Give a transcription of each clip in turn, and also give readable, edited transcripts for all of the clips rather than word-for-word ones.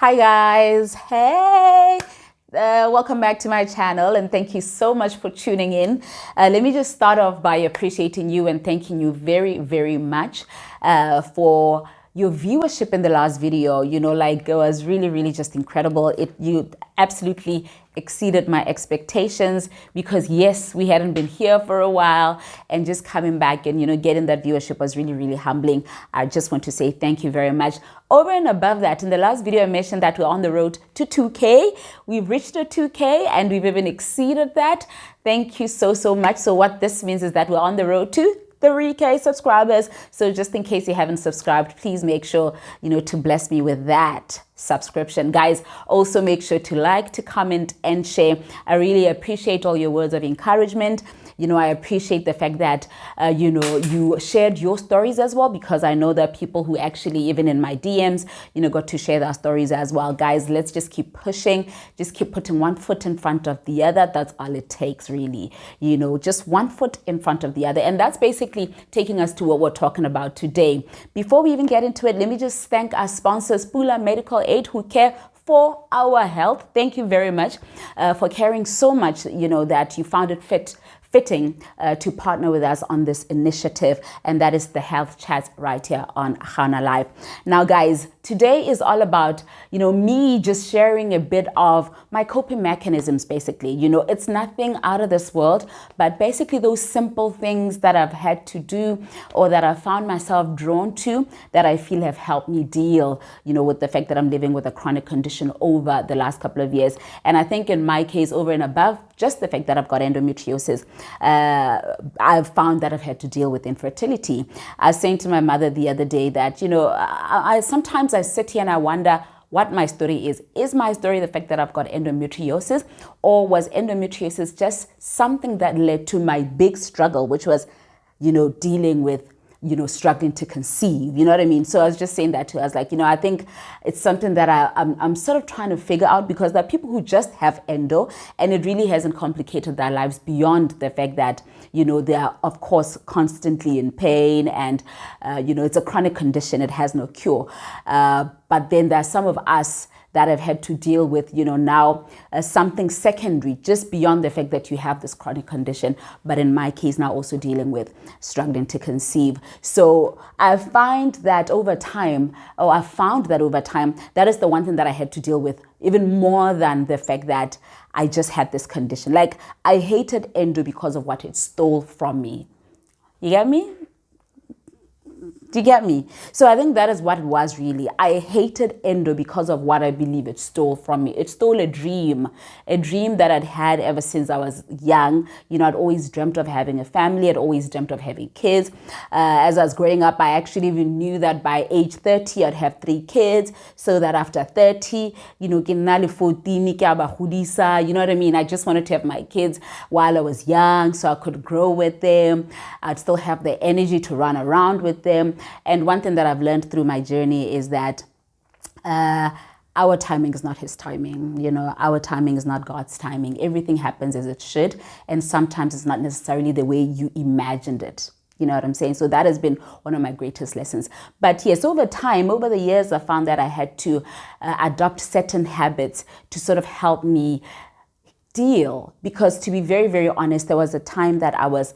Hi guys, hey! Welcome back to my channel and thank you so much for tuning in. Let me just start off by appreciating you and thanking you very, very much for your viewership in the last video. You know, like it was really just incredible. You absolutely exceeded my expectations because yes, we hadn't been here for a while, and just coming back and getting that viewership was really humbling. I just want to say thank you very much. Over and above that, in the last video I mentioned that we're on the road to 2K. We've reached a 2K and we've even exceeded that. Thank you so much. So what this means is that we're on the road to 3K subscribers. So just in case you haven't subscribed, please make sure to bless me with that subscription. Guys, also make sure to like, to comment and share. I really appreciate all your words of encouragement. I appreciate the fact that, you shared your stories as well, because I know there are people who actually, even in my DMs, got to share their stories as well. Guys, let's just keep pushing, just keep putting one foot in front of the other. That's all it takes, really. Just one foot in front of the other. And that's basically taking us to what we're talking about today. Before we even get into it, let me just thank our sponsors, Pula Medical Aid, who care for our health. Thank you very much for caring so much, that you found it fitting to partner with us on this initiative, and that is the health chat right here on Hana Live. Now guys, today is all about me just sharing a bit of my coping mechanisms. Basically, it's nothing out of this world, but basically those simple things that I've had to do or that I found myself drawn to that I feel have helped me deal with the fact that I'm living with a chronic condition over the last couple of years. And I think in my case, over and above just the fact that I've got endometriosis, I've found that I've had to deal with infertility. I was saying to my mother the other day that, I sometimes I sit here and I wonder what my story is. Is my story the fact that I've got endometriosis, or was endometriosis just something that led to my big struggle, which was, dealing with struggling to conceive, you know what I mean? So I was just saying that to her. I was like, I think it's something that I'm sort of trying to figure out, because there are people who just have endo and it really hasn't complicated their lives beyond the fact that, they are of course constantly in pain and, it's a chronic condition. It has no cure. But then there are some of us that have had to deal with, now something secondary, just beyond the fact that you have this chronic condition. But in my case now also dealing with struggling to conceive. So I found that over time, that is the one thing that I had to deal with even more than the fact that I just had this condition. Like, I hated endo because of what it stole from me. You get me? Do you get me? So I think that is what it was really. I hated endo because of what I believe it stole from me. It stole a dream that I'd had ever since I was young. I'd always dreamt of having a family. I'd always dreamt of having kids. As I was growing up, I actually even knew that by age 30, I'd have 3 kids. So that after 30, you know what I mean? I just wanted to have my kids while I was young so I could grow with them. I'd still have the energy to run around with them. And one thing that I've learned through my journey is that our timing is not his timing. Our timing is not God's timing. Everything happens as it should. And sometimes it's not necessarily the way you imagined it. You know what I'm saying? So that has been one of my greatest lessons. But yes, over time, over the years, I found that I had to adopt certain habits to sort of help me deal. Because to be very, very honest, there was a time that I was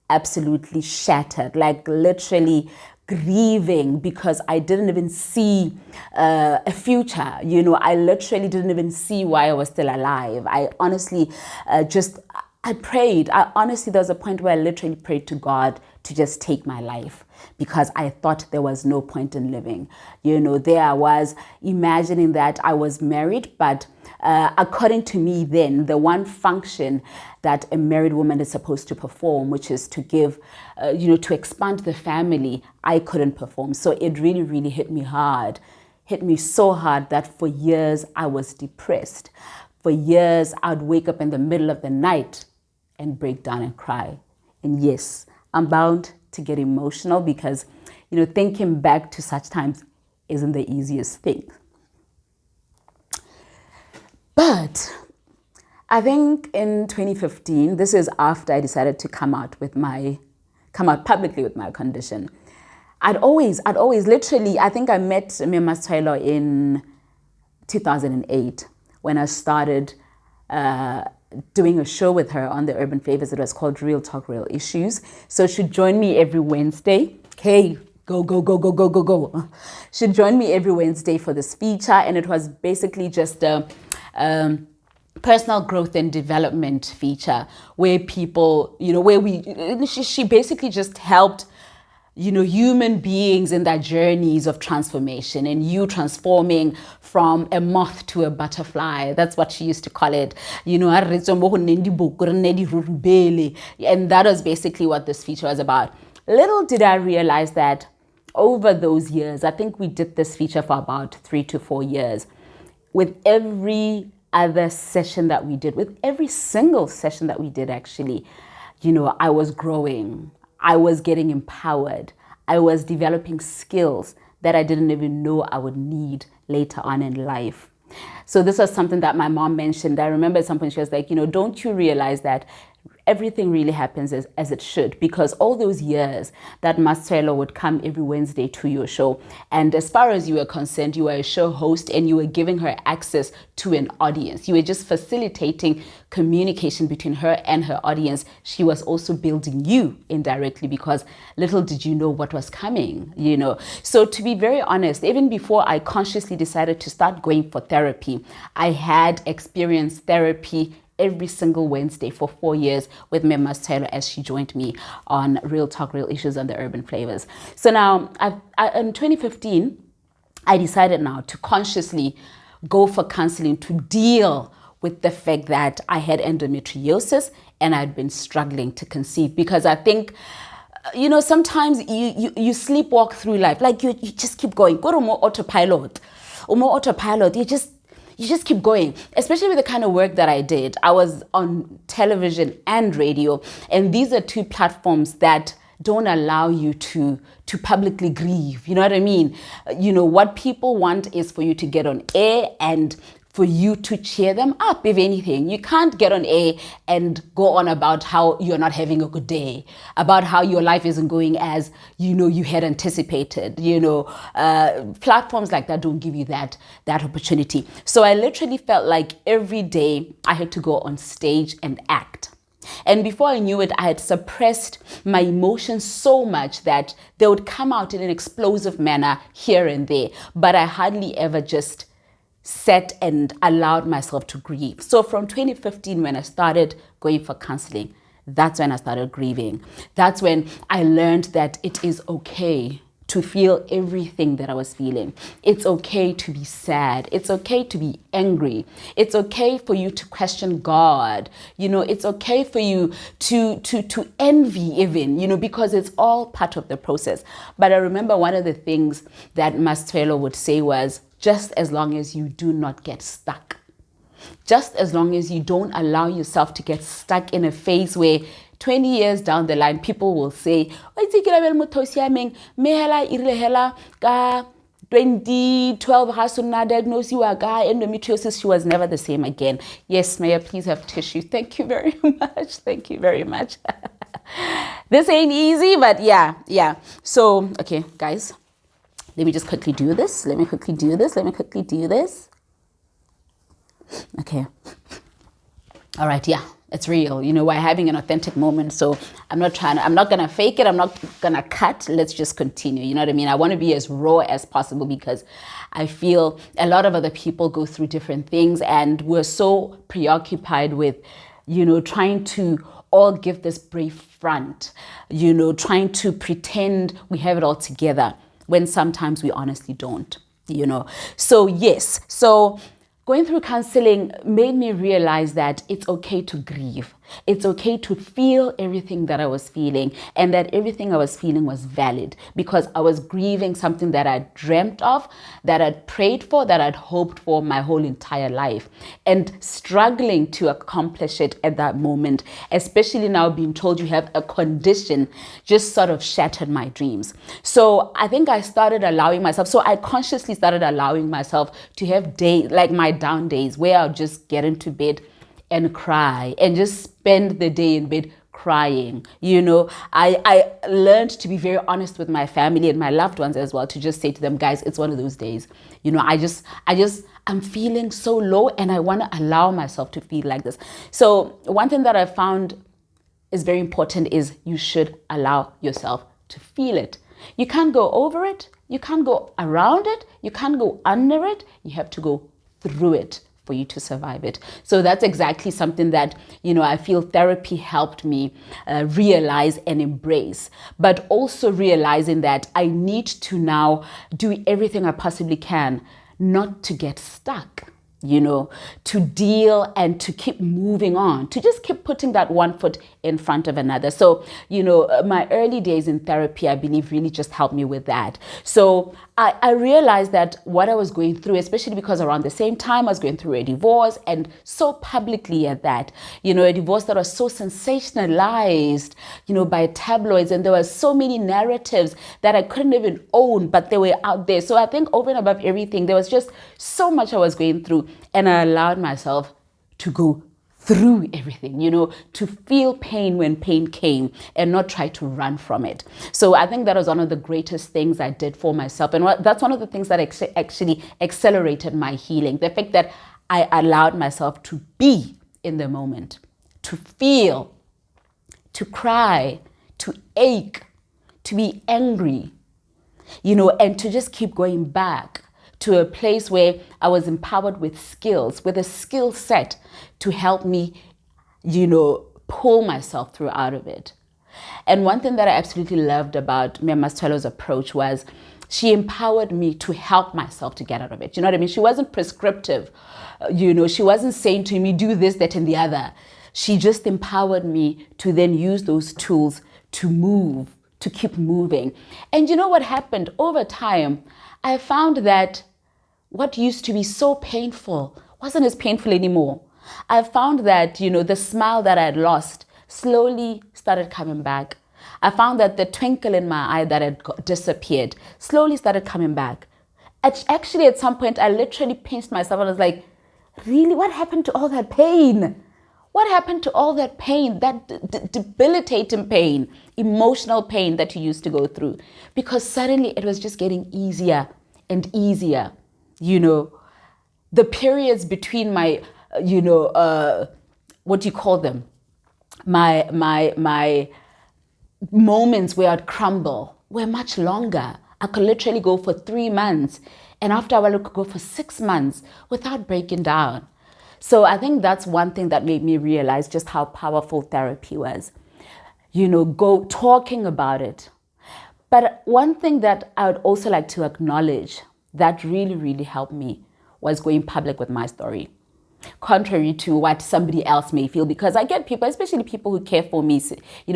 absolutely shattered, like literally grieving because I didn't even see a future. I literally didn't even see why I was still alive. I honestly I prayed. Honestly, there was a point where I literally prayed to God to just take my life because I thought there was no point in living. There I was imagining that I was married, but according to me then, the one function that a married woman is supposed to perform, which is to give, to expand the family, I couldn't perform. So it really, really hit me hard. Hit me so hard that for years I was depressed. For years, I'd wake up in the middle of the night and break down and cry. And yes, I'm bound to get emotional because, thinking back to such times isn't the easiest thing. But I think in 2015, this is after I decided to come out publicly with my condition. I'd always literally, I think I met Mema Swelo in 2008 when I started doing a show with her on the Urban Flavors. It was called Real Talk, Real Issues. So she'd join me every Wednesday. Okay, go, go, go, go, go, go, go. She'd join me every Wednesday for this feature, and it was basically just a personal growth and development feature where people, she basically just helped human beings in their journeys of transformation, and you transforming from a moth to a butterfly. That's what she used to call it. And that was basically what this feature was about. Little did I realize that over those years, I think we did this feature for about 3 to 4 years. With every other session that we did, with every single session that we did, actually, I was growing. I was getting empowered. I was developing skills that I didn't even know I would need later on in life. So this was something that my mom mentioned. I remember at some point she was like, don't you realize that everything really happens as it should? Because all those years that Marcelo would come every Wednesday to your show, and as far as you were concerned, you were a show host and you were giving her access to an audience. You were just facilitating communication between her and her audience. She was also building you indirectly, because little did you know what was coming, So to be very honest, even before I consciously decided to start going for therapy, I had experienced therapy every single Wednesday for 4 years with Ms. Taylor as she joined me on Real Talk, Real Issues on the Urban Flavors. So now, in 2015, I decided now to consciously go for counseling to deal with the fact that I had endometriosis and I'd been struggling to conceive, because I think sometimes you sleepwalk through life, like you just keep going, go to more autopilot, you just keep going, especially with the kind of work that I did. I was on television and radio, and these are two platforms that don't allow you to publicly grieve. You know what I mean? What people want is for you to get on air and for you to cheer them up, if anything. You can't get on air and go on about how you're not having a good day, about how your life isn't going as you had anticipated. Platforms like that don't give you that opportunity. So I literally felt like every day I had to go on stage and act. And before I knew it, I had suppressed my emotions so much that they would come out in an explosive manner here and there, but I hardly ever just sat and allowed myself to grieve. So from 2015, when I started going for counseling, that's when I started grieving. That's when I learned that it is okay to feel everything that I was feeling. It's okay to be sad. It's okay to be angry. It's okay for you to question God. It's okay for you to envy even, because it's all part of the process. But I remember one of the things that Mastelo would say was, just as long as you do not get stuck, just as long as you don't allow yourself to get stuck in a phase where 20 years down the line, people will say, 2012, Hasuna diagnosed you a guy, endometriosis, she was never the same again. Yes, may I please have tissue? Thank you very much. Thank you very much. This ain't easy, but yeah. So, okay, guys. Let me just quickly do this. Let me quickly do this. Okay. All right. Yeah, it's real. We're having an authentic moment. So I'm not going to fake it. I'm not going to cut. Let's just continue. You know what I mean? I want to be as raw as possible, because I feel a lot of other people go through different things, and we're so preoccupied with, trying to all give this brave front, trying to pretend we have it all together, when sometimes we honestly don't, So yes, so going through counseling made me realize that it's okay to grieve. It's okay to feel everything that I was feeling, and that everything I was feeling was valid, because I was grieving something that I dreamt of, that I'd prayed for, that I'd hoped for my whole entire life, and struggling to accomplish it at that moment, especially now being told you have a condition, just sort of shattered my dreams. So I think I started allowing myself, so I consciously started allowing myself to have days, like my down days, where I'll just get into bed and cry and just spend the day in bed crying. I learned to be very honest with my family and my loved ones as well, to just say to them, guys, it's one of those days. I'm feeling so low and I want to allow myself to feel like this. So one thing that I found is very important is you should allow yourself to feel it. You can't go over it. You can't go around it. You can't go under it. You have to go through it for you to survive it. So that's exactly something that, I feel therapy helped me realize and embrace, but also realizing that I need to now do everything I possibly can not to get stuck, to deal and to keep moving on, to just keep putting that one foot in front of another. So, my early days in therapy, I believe, really just helped me with that. So I realized that what I was going through, especially because around the same time I was going through a divorce, and so publicly at that, a divorce that was so sensationalized, by tabloids, and there were so many narratives that I couldn't even own, but they were out there. So I think over and above everything, there was just so much I was going through, and I allowed myself to go through everything, to feel pain when pain came and not try to run from it. So I think that was one of the greatest things I did for myself. And that's one of the things that actually accelerated my healing. The fact that I allowed myself to be in the moment, to feel, to cry, to ache, to be angry, and to just keep going back to a place where I was empowered with skills, with a skill set to help me, pull myself through out of it. And one thing that I absolutely loved about Mia Mastwelo's approach was she empowered me to help myself to get out of it. You know what I mean? She wasn't prescriptive. She wasn't saying to me, do this, that, and the other. She just empowered me to then use those tools to move, to keep moving. And you know what happened? Over time, I found that what used to be so painful wasn't as painful anymore. I found that, the smile that I had lost slowly started coming back. I found that the twinkle in my eye that had disappeared slowly started coming back. Actually, at some point, I literally pinched myself and I was like, really, what happened to all that pain? What happened to all that pain, that debilitating pain, emotional pain that you used to go through? Because suddenly it was just getting easier and easier. The periods between my, what do you call them? My moments where I'd crumble were much longer. I could literally go for 3 months, and after a while I could go for 6 months without breaking down. So I think that's one thing that made me realize just how powerful therapy was. Go talking about it. But one thing that I would also like to acknowledge that really, really helped me was going public with my story. Contrary to what somebody else may feel, because I get people, especially people who care for me,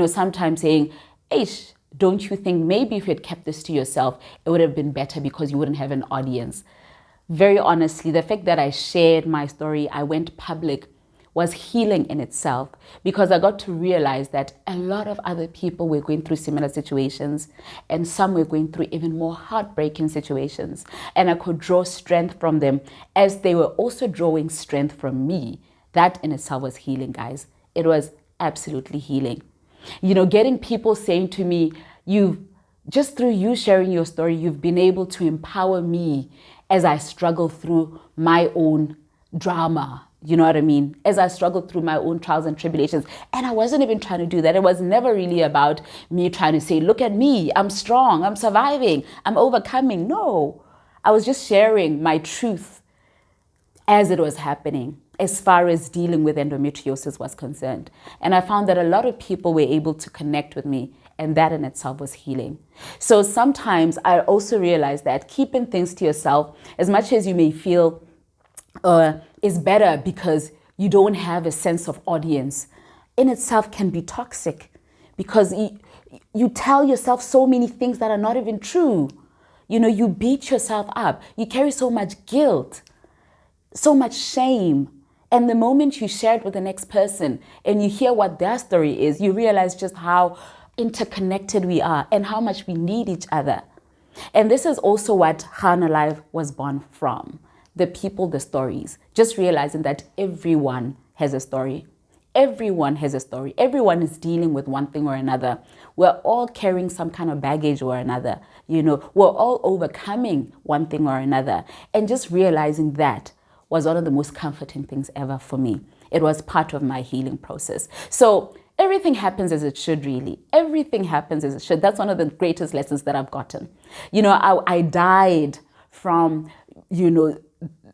sometimes saying, Aish, don't you think maybe if you had kept this to yourself, it would have been better because you wouldn't have an audience? Very honestly, the fact that I shared my story, I went public, was healing in itself, because I got to realize that a lot of other people were going through similar situations, and some were going through even more heartbreaking situations. And I could draw strength from them as they were also drawing strength from me. That in itself was healing, guys. It was absolutely healing. Getting people saying to me, just through you sharing your story, you've been able to empower me as I struggle through my own drama. You know what I mean? As I struggled through my own trials and tribulations. And I wasn't even trying to do that. It was never really about me trying to say, look at me, I'm strong, I'm surviving, I'm overcoming. No, I was just sharing my truth as it was happening, as far as dealing with endometriosis was concerned. And I found that a lot of people were able to connect with me, and that in itself was healing. So sometimes I also realized that keeping things to yourself, as much as you may feel is better because you don't have a sense of audience, in itself can be toxic, because you tell yourself so many things that are not even true. You beat yourself up. You carry so much guilt, so much shame. And the moment you share it with the next person and you hear what their story is, you realize just how interconnected we are and how much we need each other. And this is also what Hana Live was born from. The people, the stories. Just realizing that everyone has a story. Everyone has a story. Everyone is dealing with one thing or another. We're all carrying some kind of baggage or another. We're all overcoming one thing or another. And just realizing that was one of the most comforting things ever for me. It was part of my healing process. So everything happens as it should, really. Everything happens as it should. That's one of the greatest lessons that I've gotten. I died from,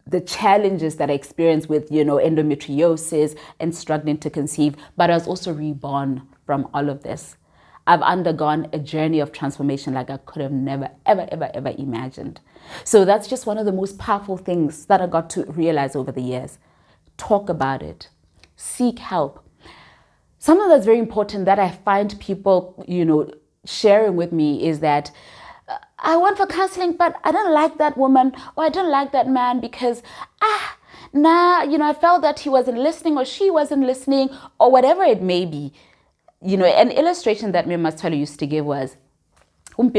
the challenges that I experienced with, endometriosis and struggling to conceive, but I was also reborn from all of this. I've undergone a journey of transformation like I could have never, ever, ever, ever imagined. So that's just one of the most powerful things that I got to realize over the years. Talk about it. Seek help. Something that's very important that I find people, sharing with me is that I went for counseling, but I don't like that woman or I don't like that man because, I felt that he wasn't listening or she wasn't listening or whatever it may be. An illustration that me Mastalo used to give was, are you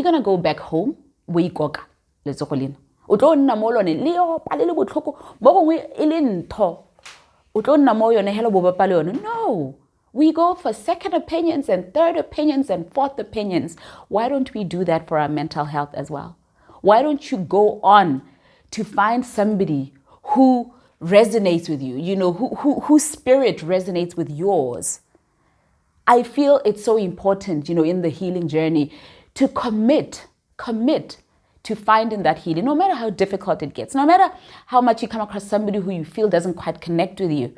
going to go back home? No. We go for second opinions and third opinions and fourth opinions. Why don't we do that for our mental health as well? Why don't you go on to find somebody who resonates with you, whose spirit resonates with yours? I feel it's so important, in the healing journey to commit to finding that healing, no matter how difficult it gets, no matter how much you come across somebody who you feel doesn't quite connect with you.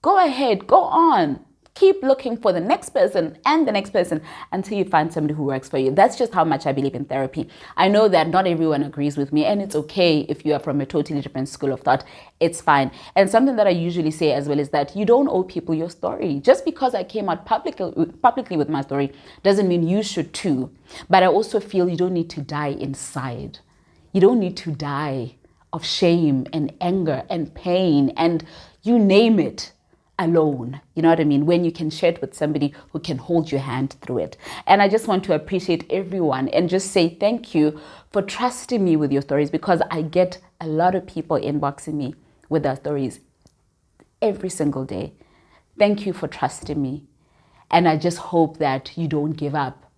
Go ahead, go on. Keep looking for the next person and the next person until you find somebody who works for you. That's just how much I believe in therapy. I know that not everyone agrees with me, and it's okay if you are from a totally different school of thought. It's fine. And something that I usually say as well is that you don't owe people your story. Just because I came out publicly with my story doesn't mean you should too. But I also feel you don't need to die inside. You don't need to die of shame and anger and pain and you name it, alone. You know what I mean? When you can share it with somebody who can hold your hand through it. And I just want to appreciate everyone and just say thank you for trusting me with your stories, because I get a lot of people inboxing me with their stories every single day. Thank you for trusting me. And I just hope that you don't give up.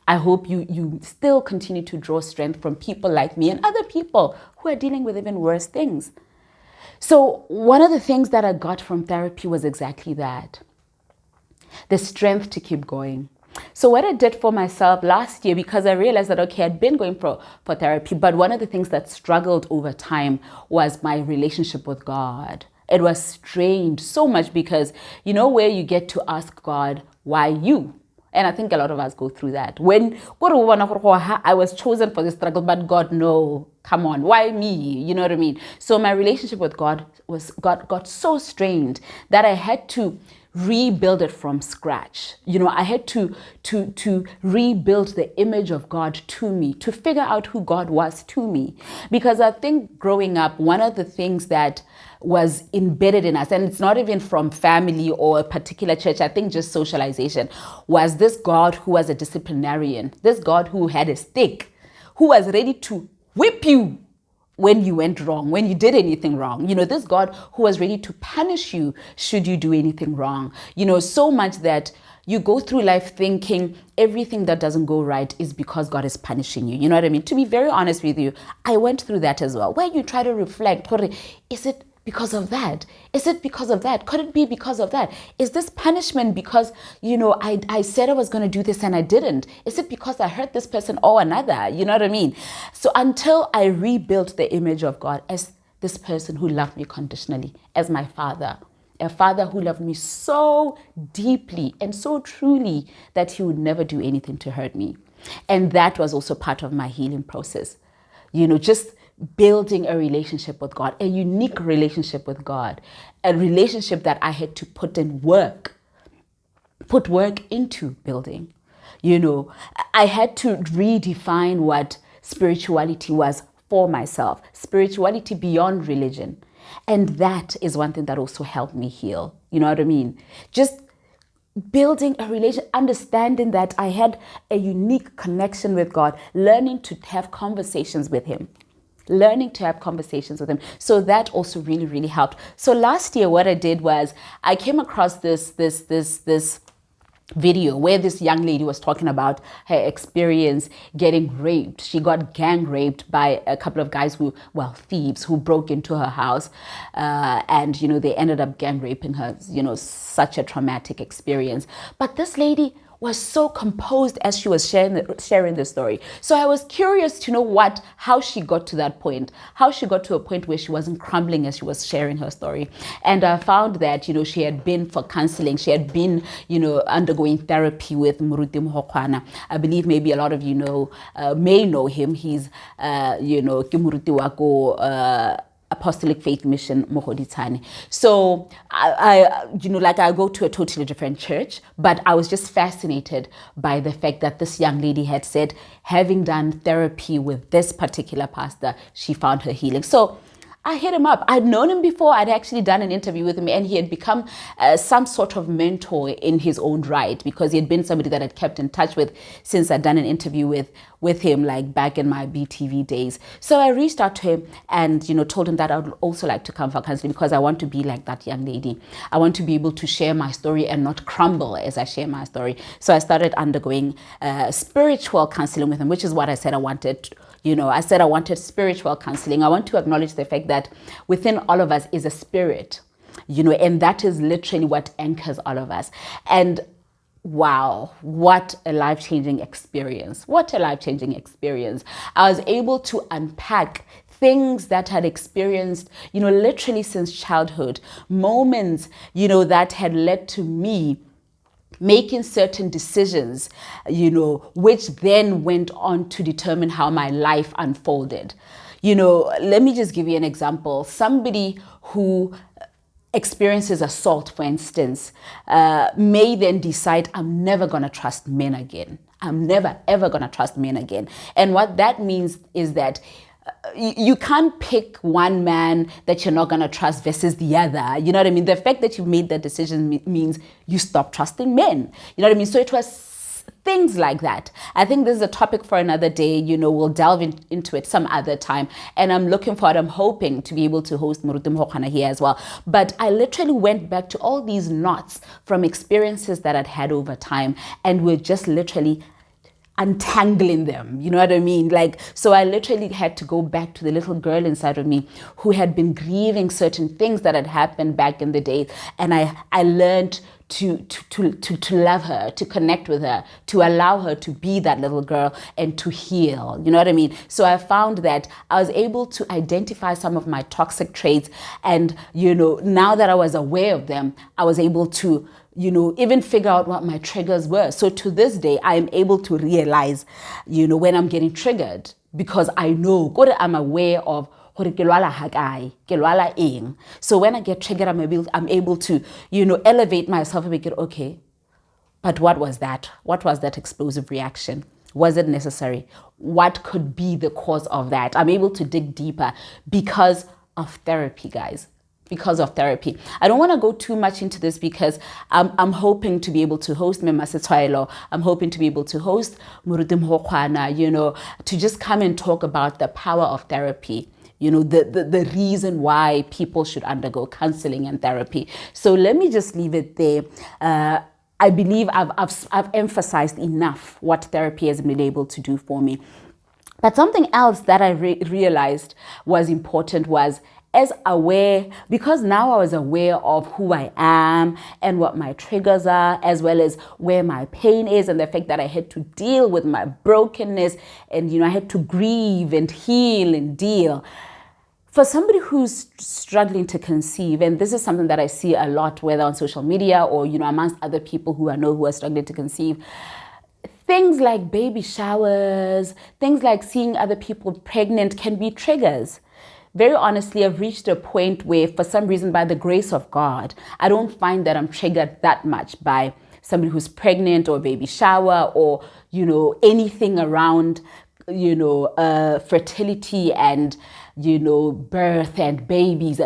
I hope you still continue to draw strength from people like me and other people who are dealing with even worse things. So one of the things that I got from therapy was exactly that. The strength to keep going. So what I did for myself last year, because I realized that, okay, I'd been going for therapy, but one of the things that struggled over time was my relationship with God. It was strained so much because, where you get to ask God, why you? And I think a lot of us go through that. When I was chosen for this struggle, but God, no, come on, why me? You know what I mean? So my relationship with God got so strained that I had to rebuild it from scratch. I had to rebuild the image of God to me, to figure out who God was to me. Because I think growing up, one of the things that was embedded in us, and it's not even from family or a particular church, I think just socialization, was this God who was a disciplinarian, this God who had a stick, who was ready to whip you when you went wrong, when you did anything wrong. This God who was ready to punish you should you do anything wrong. So much that you go through life thinking everything that doesn't go right is because God is punishing you. You know what I mean? To be very honest with you, I went through that as well, where you try to reflect, is it because of that? Is it because of that? Could it be because of that? Is this punishment because, I said I was going to do this and I didn't? Is it because I hurt this person or another? You know what I mean? So until I rebuilt the image of God as this person who loved me conditionally, as my father, a father who loved me so deeply and so truly that he would never do anything to hurt me. And that was also part of my healing process. Just building a relationship with God, a unique relationship with God, a relationship that I had to put work into building. I had to redefine what spirituality was for myself, spirituality beyond religion. And that is one thing that also helped me heal. You know what I mean? Just building a relation, understanding that I had a unique connection with God, learning to have conversations with him. So that also really, really helped. So last year, what I did was I came across this video where this young lady was talking about her experience getting raped. She got gang raped by a couple of guys who, well, thieves who broke into her house, and they ended up gang raping her. Such a traumatic experience. But this lady was so composed as she was sharing the story. So I was curious to know how she got to that point, how she got to a point where she wasn't crumbling as she was sharing her story. And I found that, she had been for counseling. She had been, undergoing therapy with Muruti Mohokwana. I believe maybe a lot of you may know him. He's, ke Muruti wako, Apostolic Faith Mission Mohoditane. So I go to a totally different church, but I was just fascinated by the fact that this young lady had said, having done therapy with this particular pastor, she found her healing. So I hit him up. I'd known him before. I'd actually done an interview with him, and he had become some sort of mentor in his own right, because he had been somebody that I'd kept in touch with since I'd done an interview with him, like back in my BTV days. So I reached out to him and, told him that I would also like to come for counseling, because I want to be like that young lady. I want to be able to share my story and not crumble as I share my story. So I started undergoing spiritual counseling with him, which is what I said I wanted. I said I wanted spiritual counseling. I want to acknowledge the fact that within all of us is a spirit, and that is literally what anchors all of us. And wow, what a life-changing experience. What a life-changing experience. I was able to unpack things that I had experienced, literally since childhood, moments, that had led to me making certain decisions, which then went on to determine how my life unfolded. Let me just give you an example. Somebody who experiences assault, for instance, may then decide, I'm never going to trust men again. I'm never, ever going to trust men again. And what that means is that you can't pick one man that you're not going to trust versus the other. You know what I mean? The fact that you've made that decision means you stop trusting men. You know what I mean? So it was things like that. I think this is a topic for another day. We'll delve into it some other time. And I'm looking forward, I'm hoping to be able to host Muruti Mohokwana here as well. But I literally went back to all these knots from experiences that I'd had over time, and we're just literally untangling them, you know what I mean? So I literally had to go back to the little girl inside of me who had been grieving certain things that had happened back in the day, and I learned to love her, to connect with her, to allow her to be that little girl and to heal, you know what I mean? So I found that I was able to identify some of my toxic traits, and now that I was aware of them, I was able to even figure out what my triggers were. So to this day, I am able to realize, when I'm getting triggered, because I know, I'm aware of, so when I get triggered, I'm able to, elevate myself and make it okay. But what was that? What was that explosive reaction? Was it necessary? What could be the cause of that? I'm able to dig deeper because of therapy, guys. Because of therapy. I don't want to go too much into this because I'm hoping to be able to host Memasetwailo. I'm hoping to be able to host Muruti Mohokwana, to just come and talk about the power of therapy. The reason why people should undergo counseling and therapy. So let me just leave it there. I believe I've emphasized enough what therapy has been able to do for me. But something else that I realized was important was, because now I was aware of who I am and what my triggers are, as well as where my pain is, and the fact that I had to deal with my brokenness, and I had to grieve and heal and deal. For somebody who's struggling to conceive, and this is something that I see a lot, whether on social media or amongst other people who I know who are struggling to conceive, things like baby showers, things like seeing other people pregnant can be triggers. Very honestly, I've reached a point where, for some reason, by the grace of God, I don't find that I'm triggered that much by somebody who's pregnant or baby shower or, anything around, fertility and, birth and babies.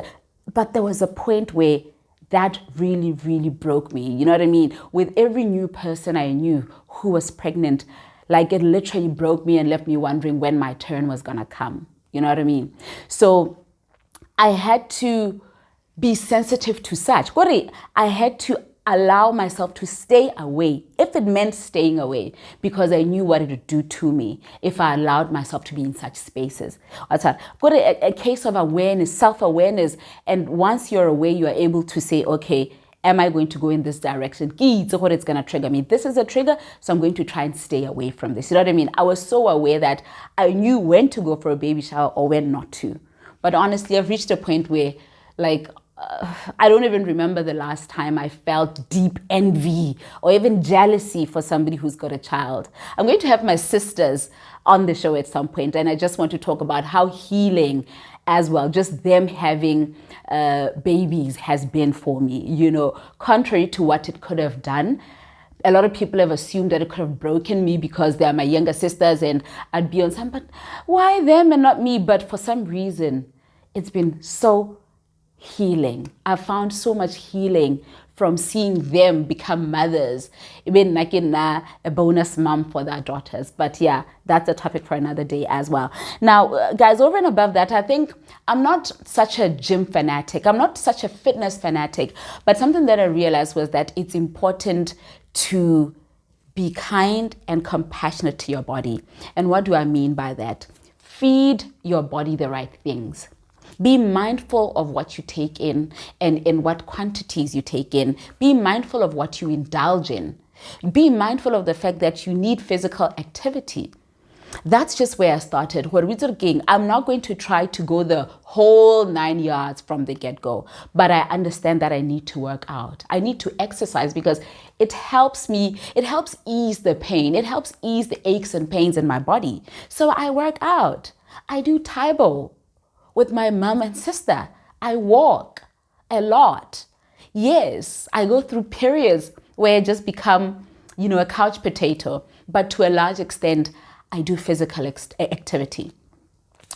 But there was a point where that really, really broke me. You know what I mean? With every new person I knew who was pregnant, it literally broke me and left me wondering when my turn was going to come. You know what I mean? So I had to be sensitive to such. I had to allow myself to stay away, if it meant staying away, because I knew what it would do to me if I allowed myself to be in such spaces. Got a case of awareness, self-awareness, and once you're aware, you are able to say, okay, am I going to go in this direction? What it's going to trigger me. This is a trigger, so I'm going to try and stay away from this. You know what I mean? I was so aware that I knew when to go for a baby shower or when not to. But honestly, I've reached a point where, like, I don't even remember the last time I felt deep envy or even jealousy for somebody who's got a child. I'm going to have my sisters on the show at some point, and I just want to talk about how healing as well, just them having babies has been for me, you know, contrary to what it could have done. A lot of people have assumed that it could have broken me because they're my younger sisters and I'd be on some, but why them and not me? But for some reason, it's been so healing. I've found so much healing from seeing them become mothers, even like in a bonus mom for their daughters. But yeah, that's a topic for another day as well. Now, guys, over and above that, I think I'm not such a gym fanatic. I'm not such a fitness fanatic. But something that I realized was that it's important to be kind and compassionate to your body. And what do I mean by that? Feed your body the right things. Be mindful of what you take in and in what quantities you take in. Be mindful of what you indulge in. Be mindful of the fact that you need physical activity. That's just where I started. I'm not going to try to go the whole 9 yards from the get-go, but I understand that I need to work out. I need to exercise because it helps me. It helps ease the pain. It helps ease the aches and pains in my body. So I work out. I do Taibo with my mom and sister. I walk a lot. Yes, I go through periods where I just become, you know, a couch potato, but to a large extent, I do physical activity.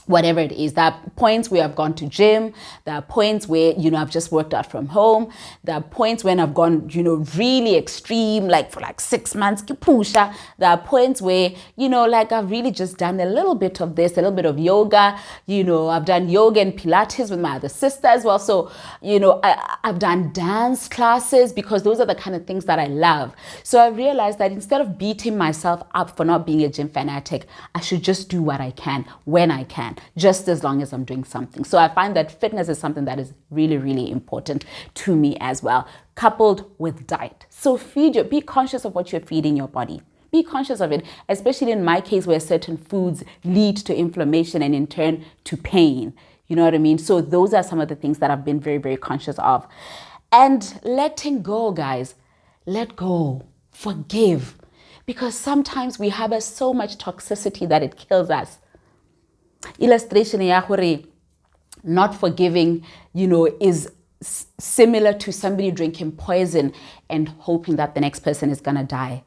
Whatever it is. There are points where I've gone to gym. There are points where, you know, I've just worked out from home. There are points when I've gone, you know, really extreme, like for like 6 months, kipusha. There are points where, you know, like I've really just done a little bit of this, a little bit of yoga. You know, I've done yoga and Pilates with my other sister as well. So, you know, I've done dance classes because those are the kind of things that I love. So I realized that instead of beating myself up for not being a gym fanatic, I should just do what I can when I can, just as long as I'm doing something. So I find that fitness is something that is really, really important to me as well, coupled with diet. So be conscious of what you're feeding your body. Be conscious of it, especially in my case where certain foods lead to inflammation and in turn to pain. You know what I mean? So those are some of the things that I've been very, very conscious of. And letting go, guys. Let go. Forgive. Because sometimes we harbor so much toxicity that it kills us. Illustration ya hore not forgiving, you know, is similar to somebody drinking poison and hoping that the next person is gonna die.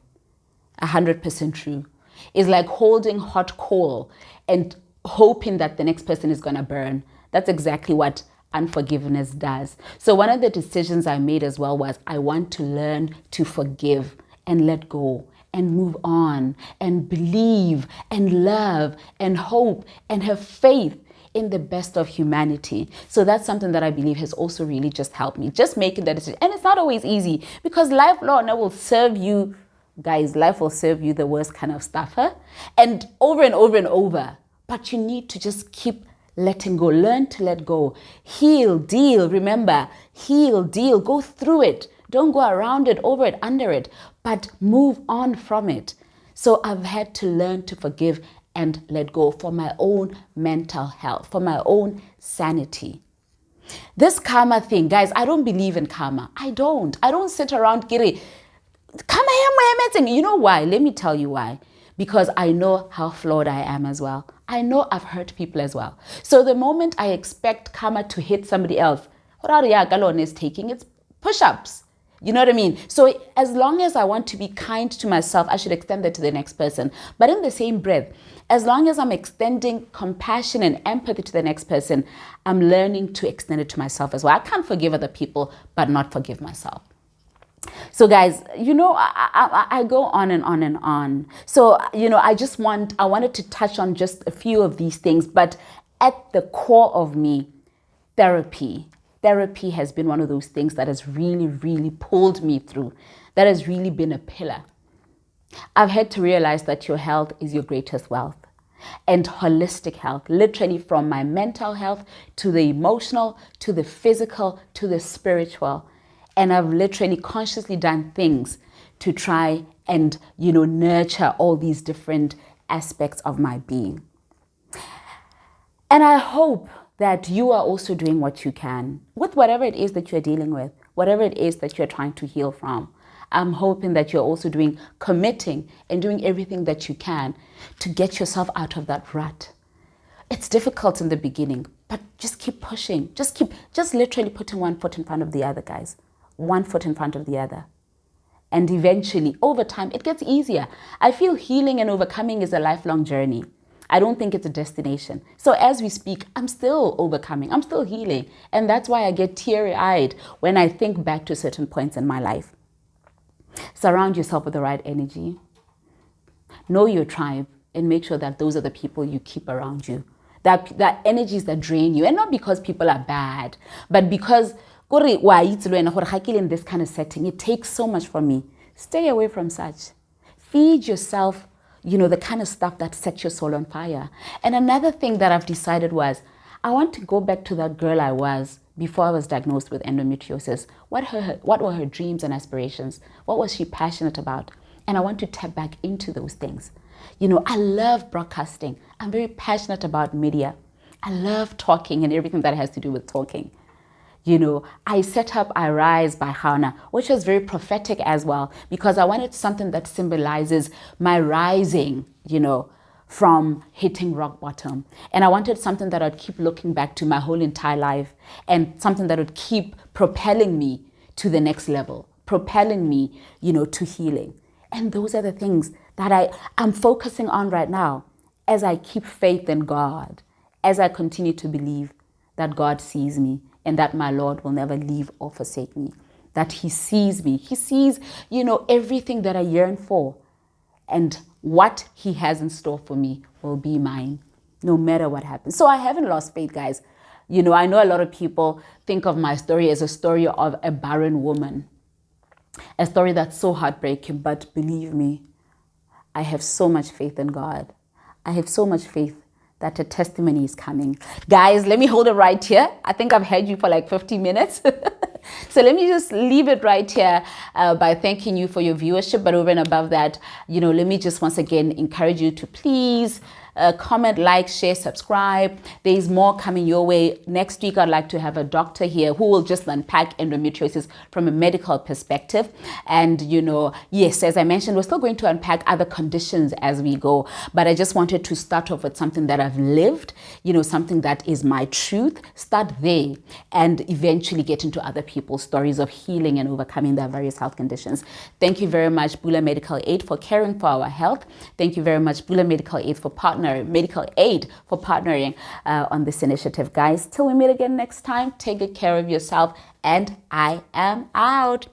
100% true. It's like holding hot coal and hoping that the next person is gonna burn. That's exactly what unforgiveness does. So one of the decisions I made as well was I want to learn to forgive and let go and move on and believe and love and hope and have faith in the best of humanity. So that's something that I believe has also really just helped me, just making that decision. And it's not always easy because life will serve you, guys, life will serve you the worst kind of stuff, huh? And over and over and over. But you need to just keep letting go, learn to let go, heal, deal. Remember, heal, deal, go through it. Don't go around it, over it, under it, but move on from it. So I've had to learn to forgive and let go for my own mental health, for my own sanity. This karma thing, guys, I don't believe in karma. I don't sit around kiri. You know why? Let me tell you why. Because I know how flawed I am as well. I know I've hurt people as well. So the moment I expect karma to hit somebody else, what is taking? It's push-ups. You know what I mean? So as long as I want to be kind to myself, I should extend that to the next person. But in the same breath, as long as I'm extending compassion and empathy to the next person, I'm learning to extend it to myself as well. I can't forgive other people, but not forgive myself. So guys, you know, I go on and on and on. So, you know, I wanted to touch on just a few of these things, but at the core of me, therapy therapy has been one of those things that has really, really pulled me through, that has really been a pillar. I've had to realize that your health is your greatest wealth, and holistic health, literally from my mental health to the emotional, to the physical, to the spiritual. And I've literally consciously done things to try and, nurture all these different aspects of my being. And I hope that you are also doing what you can with whatever it is that you're dealing with, whatever it is that you're trying to heal from. I'm hoping that you're also committing and doing everything that you can to get yourself out of that rut. It's difficult in the beginning, but just keep pushing. Just literally putting one foot in front of the other, guys. One foot in front of the other. And eventually, over time, it gets easier. I feel healing and overcoming is a lifelong journey. I don't think it's a destination. So as we speak, I'm still overcoming. I'm still healing. And that's why I get teary-eyed when I think back to certain points in my life. Surround yourself with the right energy. Know your tribe and make sure that those are the people you keep around you. That energies that drain you. And not because people are bad, but because in this kind of setting, it takes so much from me. Stay away from such. Feed yourself, the kind of stuff that sets your soul on fire. And another thing that I've decided was, I want to go back to that girl I was before I was diagnosed with endometriosis. What were her dreams and aspirations? What was she passionate about? And I want to tap back into those things. I love broadcasting. I'm very passionate about media. I love talking and everything that has to do with talking. I set up I Rise by Hana, which was very prophetic as well, because I wanted something that symbolizes my rising, from hitting rock bottom. And I wanted something that I'd keep looking back to my whole entire life, and something that would keep propelling me to the next level, propelling me, to healing. And those are the things that I'm focusing on right now as I keep faith in God, as I continue to believe that God sees me and that my Lord will never leave or forsake me, that He sees me. He sees, everything that I yearn for, and what He has in store for me will be mine, no matter what happens. So I haven't lost faith, guys. I know a lot of people think of my story as a story of a barren woman, a story that's so heartbreaking, but believe me, I have so much faith in God. I have so much faith that a testimony is coming. Guys, let me hold it right here. I think I've had you for like 50 minutes. So let me just leave it right here by thanking you for your viewership. But over and above that, let me just once again encourage you to please comment, like, share, subscribe. There's more coming your way. Next week, I'd like to have a doctor here who will just unpack endometriosis from a medical perspective. And, yes, as I mentioned, we're still going to unpack other conditions as we go. But I just wanted to start off with something that I've lived, something that is my truth. Start there and eventually get into other people's stories of healing and overcoming their various health conditions. Thank you very much, Bula Medical Aid, for caring for our health. Thank you very much, Bula Medical Aid, for Medical Aid for partnering on this initiative, guys. Till we meet again next time, take good care of yourself, and I am out.